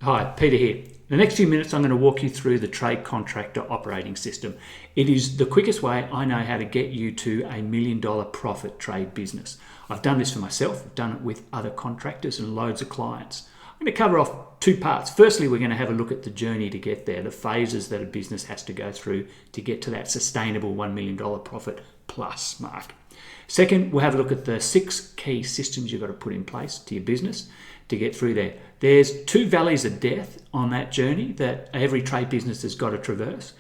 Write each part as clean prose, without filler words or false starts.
Hi, Peter here. The next few minutes I'm going to walk you through the Trade Contractor Operating System. It is the quickest way I know how to get you to $1 million profit trade business. I've done this for myself, I've done it with other contractors and loads of clients. I'm going to cover off two parts. Firstly, we're going to have a look at the journey to get there, the phases that a business has to go through to get to that sustainable $1 million profit plus mark. Second, we'll have a look at the 6 key systems you've got to put in place to your business to get through there. There's 2 valleys of death on that journey that every trade business has got to traverse.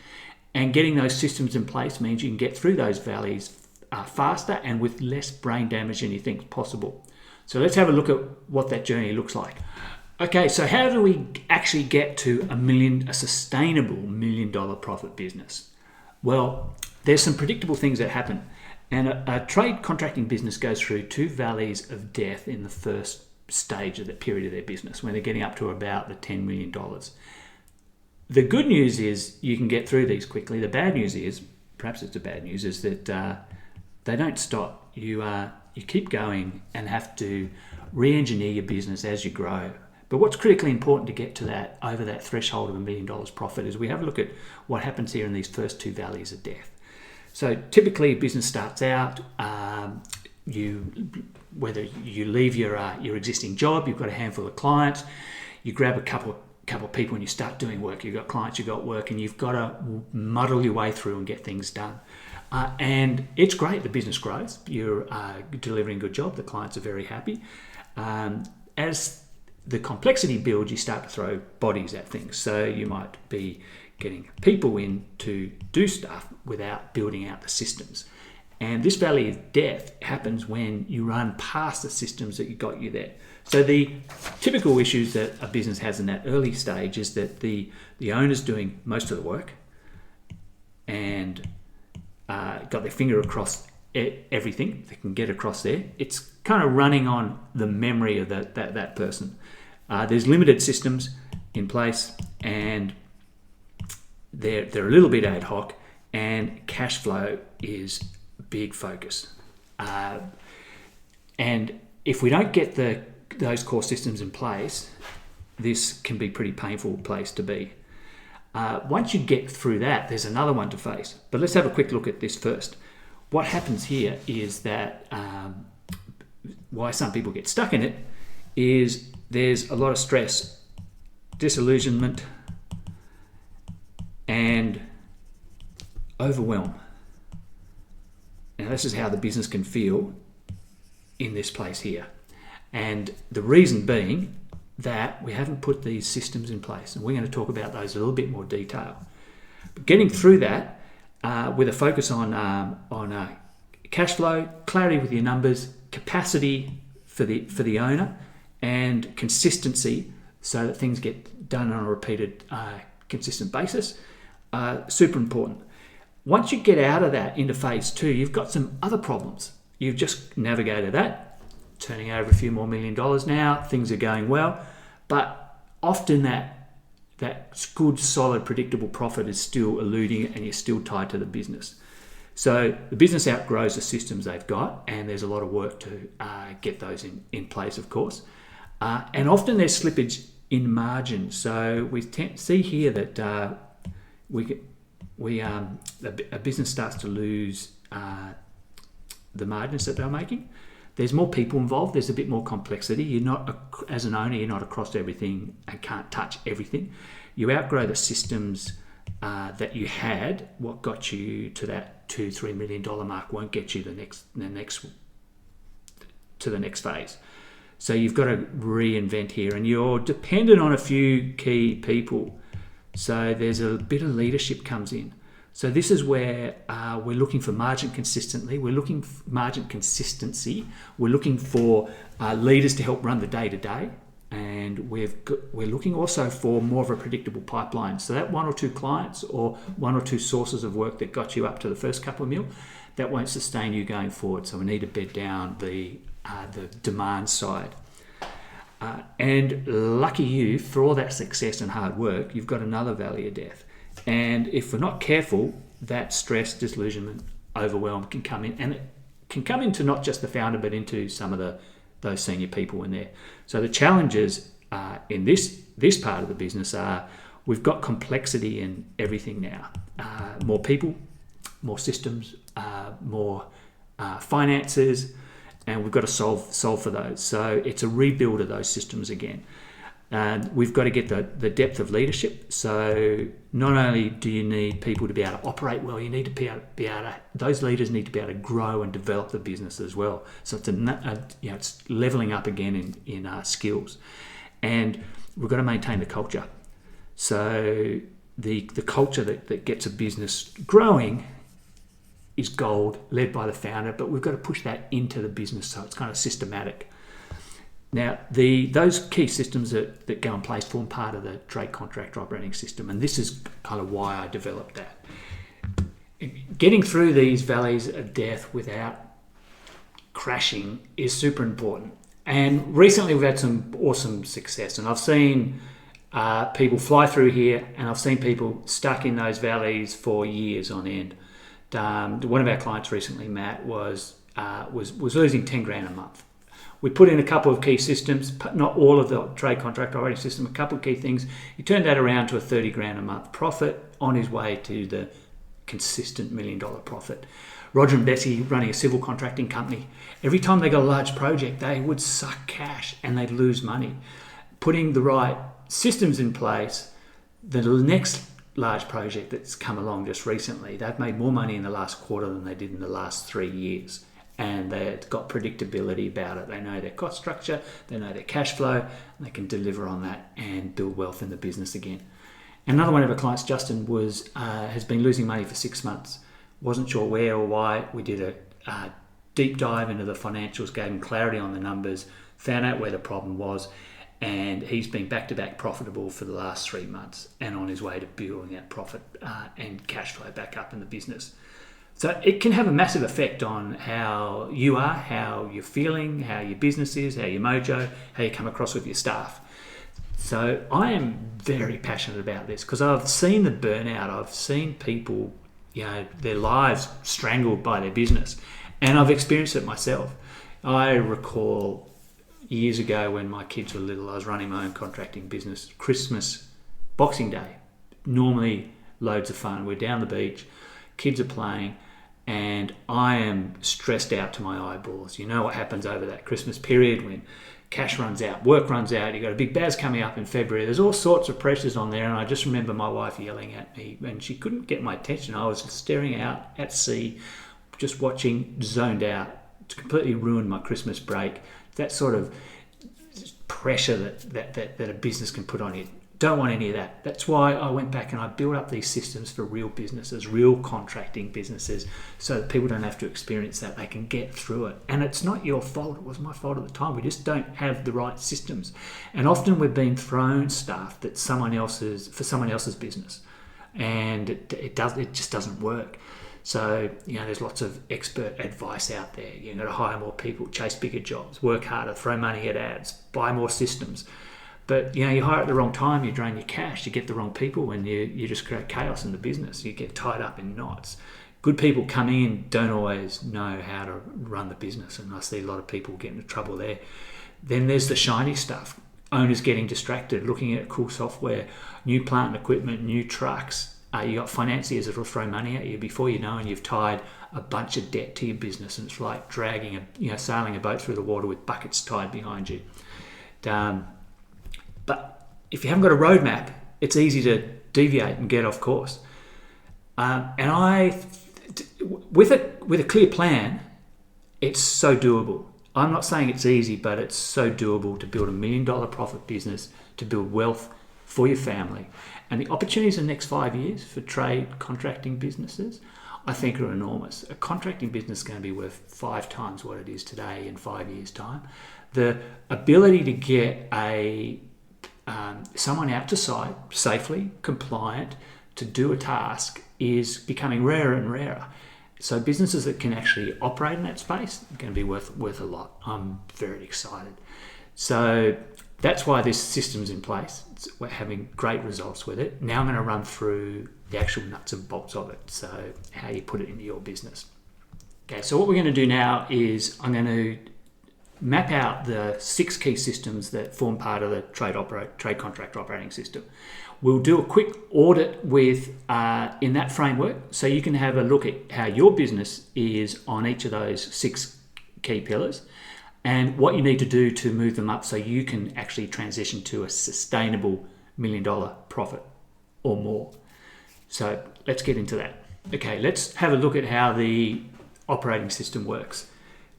And getting those systems in place means you can get through those valleys faster and with less brain damage than you think is possible. So let's have a look at what that journey looks like. Okay, so how do we actually get to a sustainable $1 million profit business? Well, there's some predictable things that happen. And a trade contracting business goes through 2 valleys of death in the first stage of the period of their business when they're getting up to about the $10 million. The good news is you can get through these quickly. The bad news is, perhaps it's the bad news, is that they don't stop. You keep going and have to re-engineer your business as you grow. But what's critically important to get to that, over that threshold of $1 million profit, is we have a look at what happens here in these first 2 valleys of death. So typically, a business starts out. Whether you leave your existing job, you've got a handful of clients, you grab a couple of people and you start doing work. You've got clients, you've got work, and you've got to muddle your way through and get things done. And it's great. The business grows. You're delivering a good job. The clients are very happy. As the complexity builds, you start to throw bodies at things. So you might be getting people in to do stuff without building out the systems. And this valley of death happens when you run past the systems that got you there. So the typical issues that a business has in that early stage is that the owner's doing most of the work and got their finger across everything they can get across there. It's kind of running on the memory of that person. There's limited systems in place and they're a little bit ad hoc, and cash flow is a big focus. And if we don't get those core systems in place, this can be a pretty painful place to be. Once you get through that, there's another one to face. But let's have a quick look at this first. What happens here is that why some people get stuck in it is there's a lot of stress, disillusionment, and overwhelm. Now, this is how the business can feel in this place here. And the reason being that we haven't put these systems in place. And we're going to talk about those in a little bit more detail. But getting through that with a focus on cash flow, clarity with your numbers, capacity for the owner, and consistency so that things get done on a repeated, consistent basis. Super important. Once you get out of that into phase 2, you've got some other problems. You've just navigated that, turning over a few more $1 million now, things are going well, but often that good, solid, predictable profit is still eluding and you're still tied to the business. So the business outgrows the systems they've got, and there's a lot of work to get those in place, of course. And often there's slippage in margin. So we see here that a business starts to lose the margins that they're making. There's more people involved. There's a bit more complexity. You're not, as an owner, you're not across everything and can't touch everything. You outgrow the systems that you had. What got you to that $2-3 million mark won't get you to the next phase. So you've got to reinvent here, and you're dependent on a few key people. So there's a bit of leadership comes in. So this is where we're looking for margin consistency. We're looking for margin consistency. We're looking for leaders to help run the day-to-day. And we're looking also for more of a predictable pipeline. So that 1 or 2 clients or 1 or 2 sources of work that got you up to the first couple of mil, that won't sustain you going forward. So we need to bed down the demand side. And lucky you, for all that success and hard work, you've got another valley of death. And if we're not careful, that stress, disillusionment, overwhelm can come in. And it can come into not just the founder, but into some of those senior people in there. So the challenges in this part of the business are we've got complexity in everything now. More people, more systems, more finances, and we've got to solve for those. So it's a rebuild of those systems again. And we've got to get the depth of leadership. So not only do you need people to be able to operate well, you need to be able to those leaders need to be able to grow and develop the business as well. So it's it's leveling up again in skills, and we've got to maintain the culture. So the culture that gets a business growing is gold, led by the founder, but we've got to push that into the business so it's kind of systematic. Now, those key systems that go in place form part of the Trade Contractor Operating System, and this is kind of why I developed that. Getting through these valleys of death without crashing is super important. And recently we've had some awesome success, and I've seen people fly through here, and I've seen people stuck in those valleys for years on end. One of our clients recently, Matt, was losing 10 grand a month. We put in a couple of key systems, not all of the Trade Contractor Operating System, a couple of key things. He turned that around to a 30 grand a month profit, on his way to the consistent $1 million profit. Roger and Bessie, running a civil contracting company, every time they got a large project, they would suck cash and they'd lose money. Putting the right systems in place, the next large project that's come along just recently, they've made more money in the last quarter than they did in the last 3 years. And they've got predictability about it. They know their cost structure, they know their cash flow, and they can deliver on that and build wealth in the business again. Another one of our clients, Justin, has been losing money for 6 months. Wasn't sure where or why. We did a deep dive into the financials, gave him clarity on the numbers, found out where the problem was, and he's been back-to-back profitable for the last 3 months and on his way to building that profit and cash flow back up in the business. So it can have a massive effect on how you are, how you're feeling, how your business is, how your mojo, how you come across with your staff. So I am very passionate about this because I've seen the burnout. I've seen people, their lives strangled by their business, and I've experienced it myself. I recall years ago when my kids were little, I was running my own contracting business. Christmas, Boxing Day, normally loads of fun. We're down the beach, kids are playing, and I am stressed out to my eyeballs. You know what happens over that Christmas period when cash runs out, work runs out, you've got a big BAS coming up in February. There's all sorts of pressures on there, and I just remember my wife yelling at me, and she couldn't get my attention. I was staring out at sea, just watching, zoned out. It completely ruined my Christmas break. That sort of pressure that a business can put on you. Don't want any of that. That's why I went back and I built up these systems for real businesses, real contracting businesses, so that people don't have to experience that. They can get through it. And it's not your fault. It was my fault at the time. We just don't have the right systems. And often we've been thrown stuff that's for someone else's business. And it just doesn't work. So, there's lots of expert advice out there. You've got to hire more people, chase bigger jobs, work harder, throw money at ads, buy more systems. But you hire at the wrong time, you drain your cash, you get the wrong people, and you just create chaos in the business. You get tied up in knots. Good people coming in don't always know how to run the business, and I see a lot of people get into trouble there. Then there's the shiny stuff. Owners getting distracted, looking at cool software, new plant and equipment, new trucks. You got financiers that will throw money at you before you know, and you've tied a bunch of debt to your business, and it's like sailing a boat through the water with buckets tied behind you. But if you haven't got a roadmap, it's easy to deviate and get off course. With a clear plan, it's so doable. I'm not saying it's easy, but it's so doable to build $1 million profit business, to build wealth for your family. And the opportunities in the next 5 years for trade contracting businesses, I think, are enormous. A contracting business is going to be worth 5 times what it is today in 5 years' time. The ability to get someone out to site safely, compliant, to do a task is becoming rarer and rarer. So businesses that can actually operate in that space are going to be worth a lot. I'm very excited. So that's why this system's in place. We're having great results with it. Now I'm going to run through the actual nuts and bolts of it, so how you put it into your business. Okay, so what we're going to do now is I'm going to map out the 6 key systems that form part of the Trade Contractor Operating System. We'll do a quick audit with in that framework, so you can have a look at how your business is on each of those 6 key pillars and what you need to do to move them up so you can actually transition to a sustainable $1 million profit or more. So let's get into that. Okay, let's have a look at how the operating system works.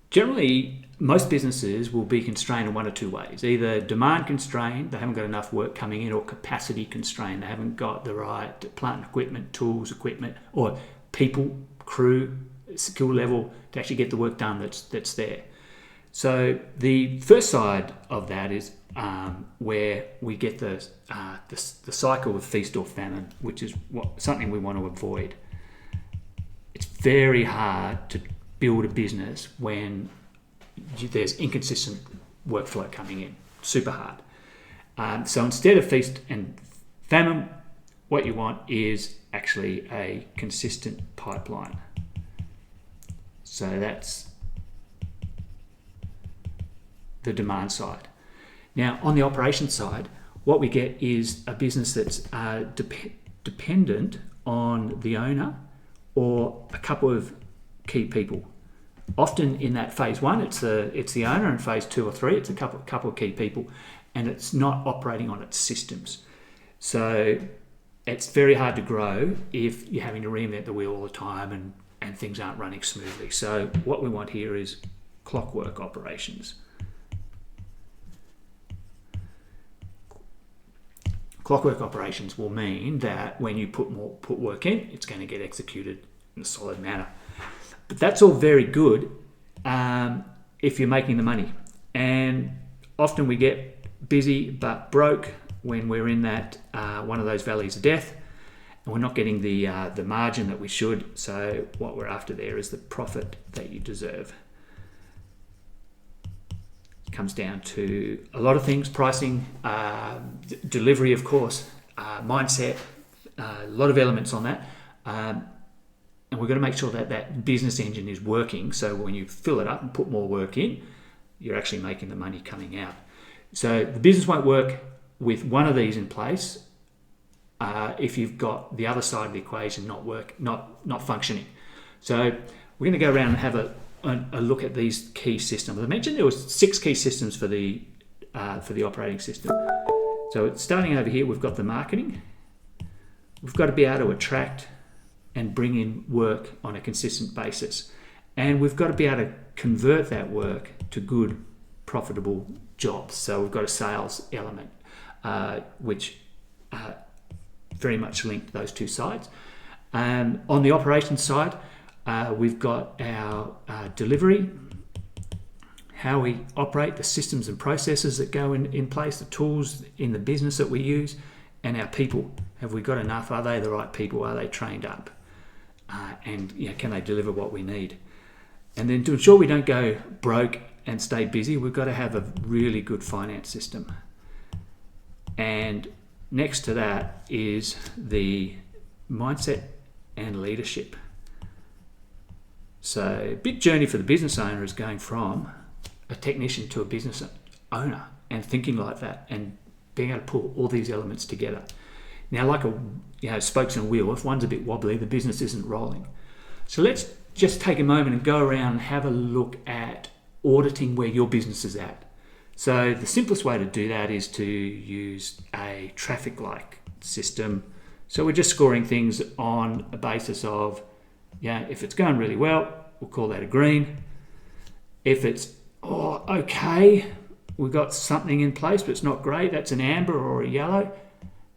Generally, most businesses will be constrained in one of 2 ways. Either demand constrained, they haven't got enough work coming in, or capacity constrained, they haven't got the right plant and equipment, tools, equipment, or people, crew, skill level to actually get the work done that's there. So the first side of that is where we get the cycle of feast or famine, which is something we want to avoid. It's very hard to build a business when there's inconsistent workflow coming in. Super hard. So instead of feast and famine, what you want is actually a consistent pipeline. So that's the demand side. Now, on the operation side, what we get is a business that's dependent on the owner or a couple of key people. Often in that phase 1, it's the owner, and phase 2 or 3, it's a couple of key people, and it's not operating on its systems. So it's very hard to grow if you're having to reinvent the wheel all the time and things aren't running smoothly. So what we want here is clockwork operations. Clockwork operations will mean that when you put work in, it's going to get executed in a solid manner. But that's all very good if you're making the money. And often we get busy but broke when we're in that one of those valleys of death, and we're not getting the margin that we should. So what we're after there is the profit that you deserve. It comes down to a lot of things: pricing, delivery, of course, mindset, a lot of elements on that. And we've got to make sure that that business engine is working. So when you fill it up and put more work in, you're actually making the money coming out. So the business won't work with one of these in place if you've got the other side of the equation not functioning. So we're going to go around and have a look at these key systems. I mentioned there was 6 key systems for the operating system. So starting over here, we've got the marketing. We've got to be able to attract and bring in work on a consistent basis. And we've got to be able to convert that work to good, profitable jobs. So we've got a sales element, which very much linked those 2 sides. On the operations side, we've got our delivery, how we operate, the systems and processes that go in place, the tools in the business that we use, and our people. Have we got enough? Are they the right people? Are they trained up? And can they deliver what we need? And then to ensure we don't go broke and stay busy, we've got to have a really good finance system. And next to that is the mindset and leadership. So a big journey for the business owner is going from a technician to a business owner and thinking like that and being able to pull all these elements together. Now, like spokes in a wheel, if one's a bit wobbly, the business isn't rolling. So let's just take a moment and go around and have a look at auditing where your business is at. So the simplest way to do that is to use a traffic-like system. So we're just scoring things on a basis of, if it's going really well, we'll call that a green. If it's, okay, we've got something in place, but it's not great, that's an amber or a yellow.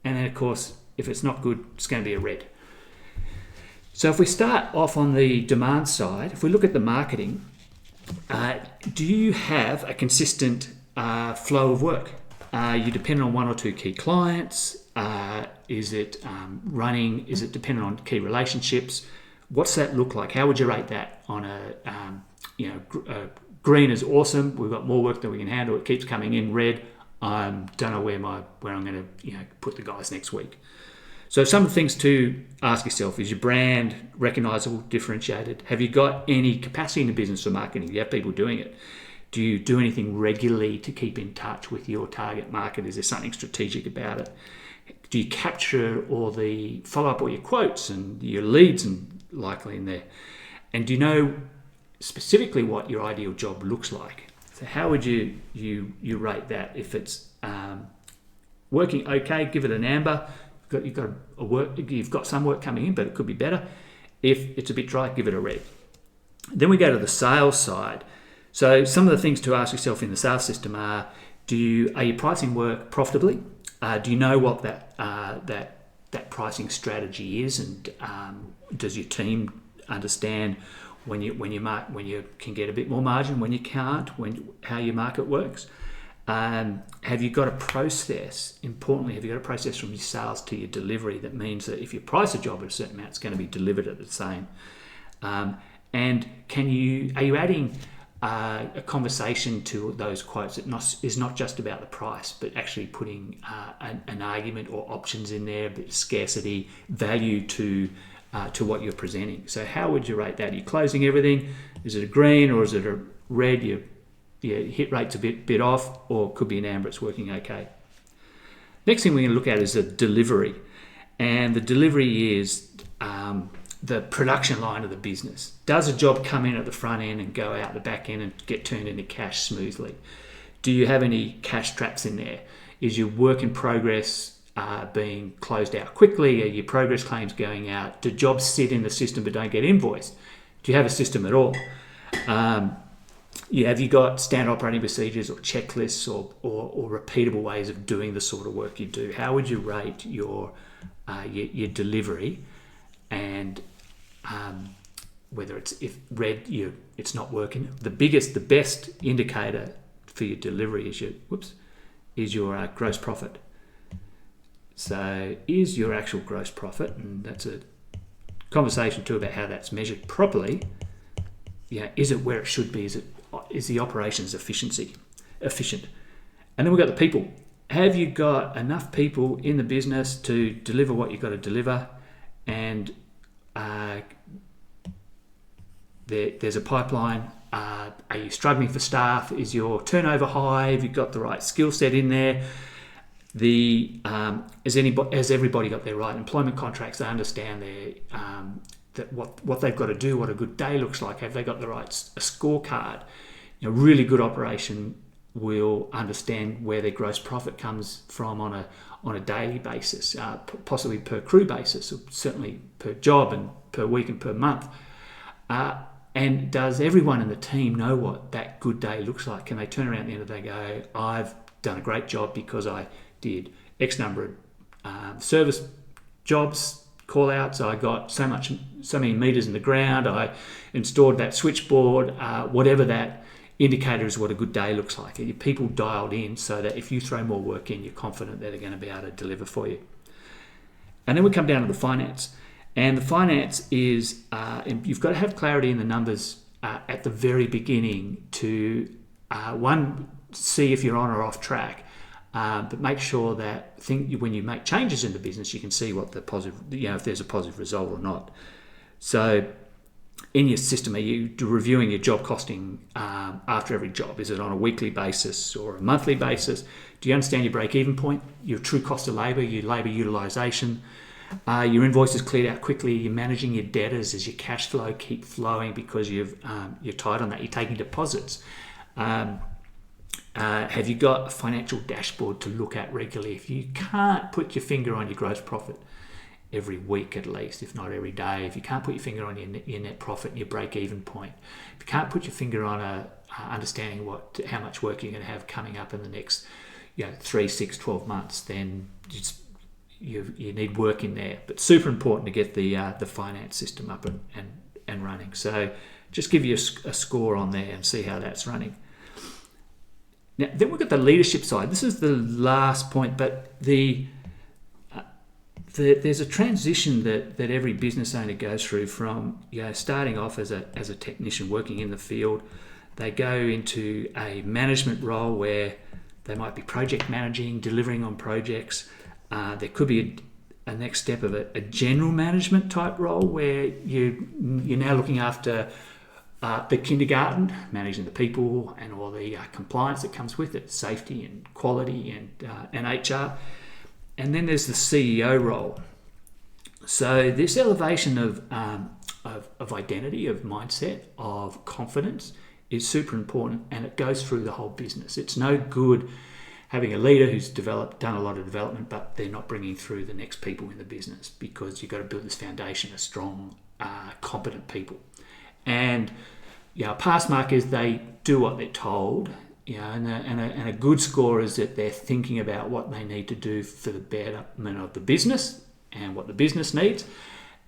And then, of course, if it's not good, it's going to be a red. So if we start off on the demand side, if we look at the marketing, do you have a consistent flow of work? You depend on 1 or 2 key clients? Is it running? Is it dependent on key relationships? What's that look like? How would you rate that on green is awesome. We've got more work than we can handle. It keeps coming in. Red, I don't know where I'm going to put the guys next week. So some of the things to ask yourself: is your brand recognizable, differentiated? Have you got any capacity in the business for marketing? Do you have people doing it? Do you do anything regularly to keep in touch with your target market? Is there something strategic about it? Do you capture all the follow-up, all your quotes and your leads and likely in there? And do you know specifically what your ideal job looks like? So how would you rate that? If it's working okay, give it an amber. You've got some work coming in, but it could be better. If it's a bit dry, give it a red. Then we go to the sales side. So some of the things to ask yourself in the sales system are you pricing work profitably? Do you know what that pricing strategy is, and does your team understand when you can get a bit more margin, when you can't, how your market works? Have you got a process? Importantly, have you got a process from your sales to your delivery that means that if you price a job at a certain amount, it's going to be delivered at the same? And are you adding a conversation to those quotes that is not just about the price, but actually putting an argument or options in there, but scarcity, value to what you're presenting? So how would you rate that? Are you closing everything? Is it a green or is it a red? Your hit rate's a bit off, or could be an amber, it's working okay. Next thing we're going to look at is the delivery. And the delivery is the production line of the business. Does a job come in at the front end and go out the back end and get turned into cash smoothly? Do you have any cash traps in there? Is your work in progress being closed out quickly? Are your progress claims going out? Do jobs sit in the system but don't get invoiced? Do you have a system at all? Have you got standard operating procedures or checklists or repeatable ways of doing the sort of work you do? How would you rate your delivery? And whether if red, it's not working. The best indicator for your delivery is your gross profit. So is your actual gross profit, and that's a conversation too about how that's measured properly. Is it where it should be? Is the operations efficient? And then we've got the people. Have you got enough people in the business to deliver what you've got to deliver? And there's a pipeline. Are you struggling for staff? Is your turnover high? Have you got the right skill set in there? Has everybody got their right employment contracts? They understand that what they've got to do, what a good day looks like. Have they got the right scorecard? A really good operation will understand where their gross profit comes from on a daily basis, possibly per crew basis, or certainly per job and per week and per month. And does everyone in the team know what that good day looks like? Can they turn around at the end of the day and go, I've done a great job because I did X number of service jobs, call outs, I got so many meters in the ground, I installed that switchboard, whatever that indicator is what a good day looks like. Are your people dialed in so that if you throw more work in, you're confident that they're going to be able to deliver for you? And then we come down to the finance. And the finance is, you've got to have clarity in the numbers at the very beginning to, see if you're on or off track, but make sure that when you make changes in the business, you can see what the positive, if there's a positive result or not. So in your system, are you reviewing your job costing after every job? Is it on a weekly basis or a monthly basis? Do you understand your break-even point, your true cost of labour, your labour utilisation? Your invoices cleared out quickly. You're managing your debtors. Does your cash flow keep flowing because you're tight on that? You're taking deposits. Have you got a financial dashboard to look at regularly? If you can't put your finger on your gross profit every week at least, if not every day, if you can't put your finger on your net profit and your break-even point, if you can't put your finger on understanding how much work you're going to have coming up in the next 3, 6, 12 months, then you need work in there. But super important to get the finance system up and running. So just give you a score on there and see how that's running. Now, then we've got the leadership side. This is the last point, but there's a transition that every business owner goes through from starting off as a technician working in the field. They go into a management role where they might be project managing, delivering on projects. There could be a next step of a general management type role where you're now looking after The kindergarten, managing the people and all the compliance that comes with it, safety and quality and HR. And then there's the CEO role. So this elevation of identity, of mindset, of confidence is super important, and it goes through the whole business. It's no good having a leader who's done a lot of development, but they're not bringing through the next people in the business, because you've got to build this foundation of strong, competent people. And pass markers, they do what they're told, and a good score is that they're thinking about what they need to do for the betterment of the business and what the business needs.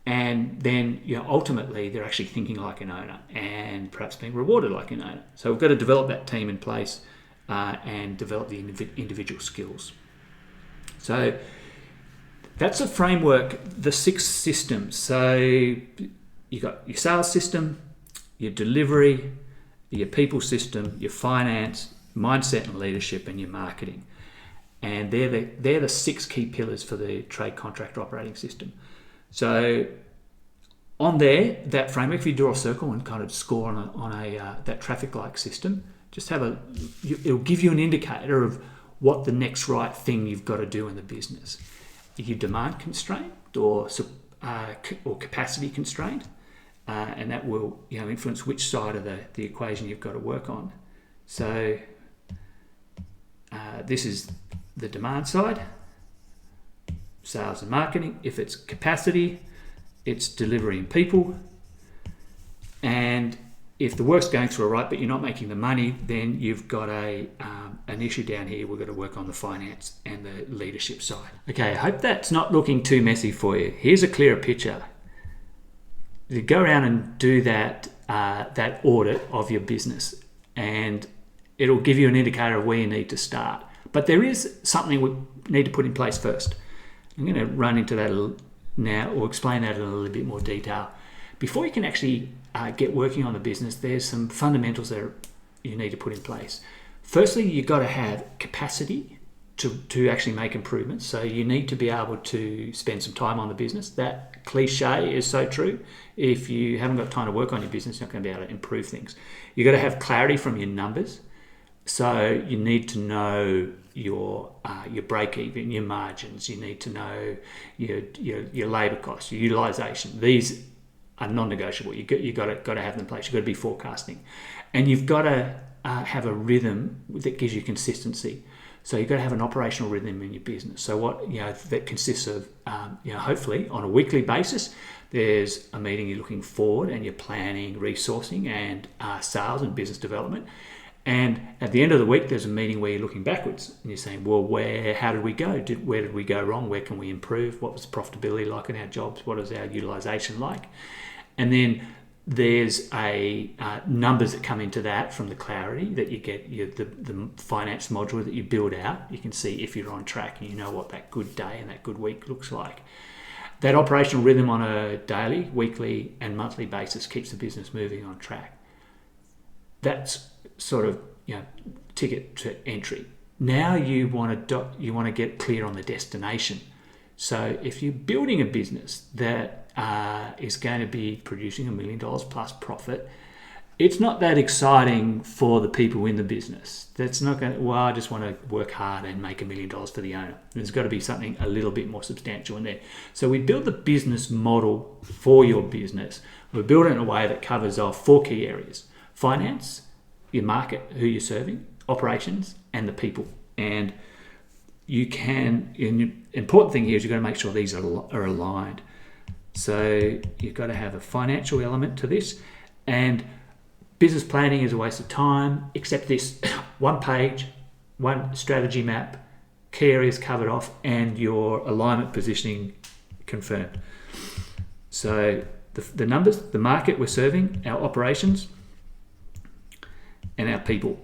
And then ultimately they're actually thinking like an owner and perhaps being rewarded like an owner. So we've got to develop that team in place and develop the individual skills. So that's a framework, the 6 systems. So you got your sales system, your delivery, your people system, your finance, mindset and leadership, and your marketing. And they're the 6 key pillars for the Trade Contractor Operating System. So on there, that framework, if you draw a circle and kind of score on a that traffic light system, just it'll give you an indicator of what the next right thing you've got to do in the business. Are you demand constrained or capacity constrained? And that will influence which side of the equation you've got to work on. So this is the demand side, sales and marketing. If it's capacity, it's delivery and people. And if the work's going through all right, but you're not making the money, then you've got an issue down here. We've got to work on the finance and the leadership side. Okay, I hope that's not looking too messy for you. Here's a clearer picture. You go around and do that audit of your business, and it'll give you an indicator of where you need to start. But there is something we need to put in place first. I'm going to run into that now, or explain that in a little bit more detail. Before you can actually get working on the business, there's some fundamentals that you need to put in place. Firstly, you've got to have capacity to actually make improvements. So you need to be able to spend some time on the business. That cliche is so true. If you haven't got time to work on your business, you're not going to be able to improve things. You've got to have clarity from your numbers. So you need to know your break even, your margins. You need to know your labour costs, your utilisation. These are non-negotiable. You've got to have them in place. You've got to be forecasting, and you've got to have a rhythm that gives you consistency. So you've got to have an operational rhythm in your business. So what that consists of, hopefully on a weekly basis, there's a meeting you're looking forward, and you're planning, resourcing, and sales and business development. And at the end of the week, there's a meeting where you're looking backwards and you're saying, well, how did we go? Where did we go wrong? Where can we improve? What was profitability like in our jobs? What is our utilization like? And then there's numbers that come into that from the clarity that you get, the finance module that you build out. You can see if you're on track, and you know what that good day and that good week looks like. That operational rhythm on a daily, weekly, and monthly basis keeps the business moving on track. That's sort of ticket to entry. Now you want to get clear on the destination. So if you're building a business that is going to be producing $1 million plus profit, it's not that exciting for the people in the business. That's not going to, well, I just want to work hard and make $1 million for the owner. There's got to be something a little bit more substantial in there. So we build the business model for your business. We build it in a way that covers off 4 key areas: finance, your market, who you're serving, operations, and the people. And the important thing here is you've got to make sure these are aligned. So you've got to have a financial element to this, and business planning is a waste of time, except this: 1 page, 1 strategy map, key areas covered off, and your alignment positioning confirmed. So the numbers, the market we're serving, our operations, and our people,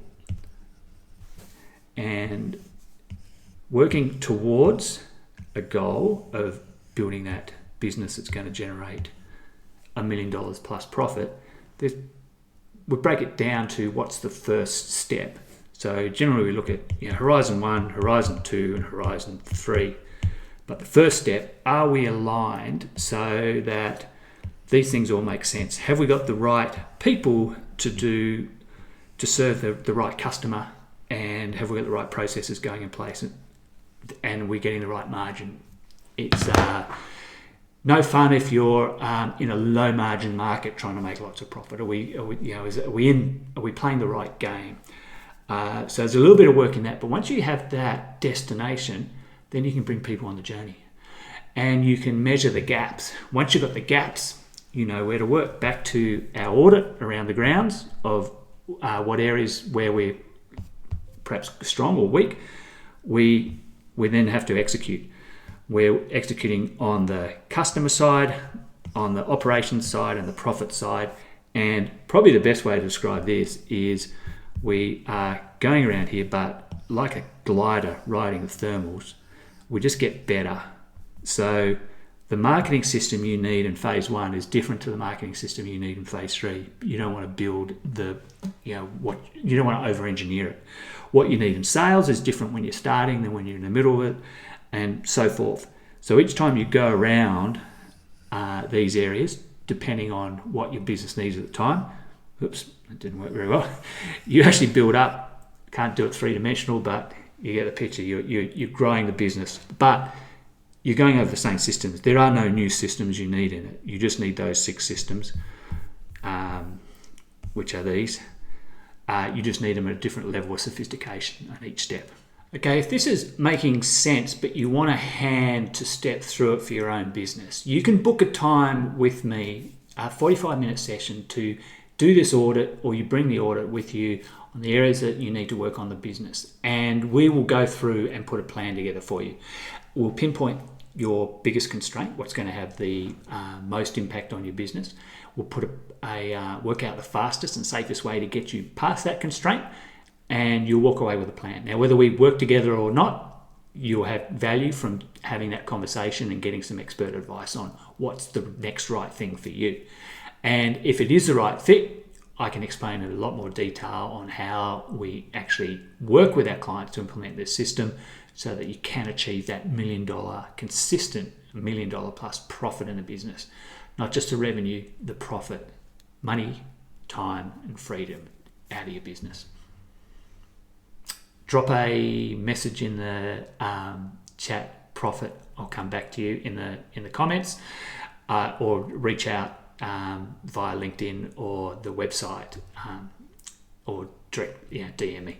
and working towards a goal of building that business that's going to generate $1 million plus profit. We break it down to what's the first step. So generally we look at horizon 1, horizon 2, and horizon 3. But the first step, are we aligned so that these things all make sense. Have we got the right people to serve the right customer, and have we got the right processes going in place, and we're getting the right margin? It's no fun if you're in a low margin market trying to make lots of profit. Are we playing the right game? So there's a little bit of work in that, but once you have that destination, then you can bring people on the journey, and you can measure the gaps. Once you've got the gaps, you know where to work. Back to our audit around the grounds of what areas where we're perhaps strong or weak, we then have to execute. We're executing on the customer side, on the operations side, and the profit side. And probably the best way to describe this is we are going around here, but like a glider riding the thermals, we just get better. So the marketing system you need in phase 1 is different to the marketing system you need in phase 3. You don't want to build you don't want to over-engineer it. What you need in sales is different when you're starting than when you're in the middle of it, and so forth. So each time you go around these areas, depending on what your business needs at the time, oops, that didn't work very well. You actually build up. Can't do it three-dimensional, but you get the picture. You're growing the business, but you're going over the same systems. There are no new systems you need in it. You just need those 6 systems, which are these. You just need them at a different level of sophistication on each step. Okay, if this is making sense, but you want a hand to step through it for your own business, you can book a time with me, a 45-minute session to do this audit, or you bring the audit with you on the areas that you need to work on the business. And we will go through and put a plan together for you. We'll pinpoint your biggest constraint, what's going to have the most impact on your business. We'll put work out the fastest and safest way to get you past that constraint, and you'll walk away with a plan. Now, whether we work together or not, you'll have value from having that conversation and getting some expert advice on what's the next right thing for you. And if it is the right fit, I can explain in a lot more detail on how we actually work with our clients to implement this system so that you can achieve that $1 million, consistent $1 million plus profit in the business. Not just the revenue, the profit, money, time, and freedom out of your business. Drop a message in the chat, profit. I'll come back to you in the comments, or reach out via LinkedIn or the website, or direct DM me.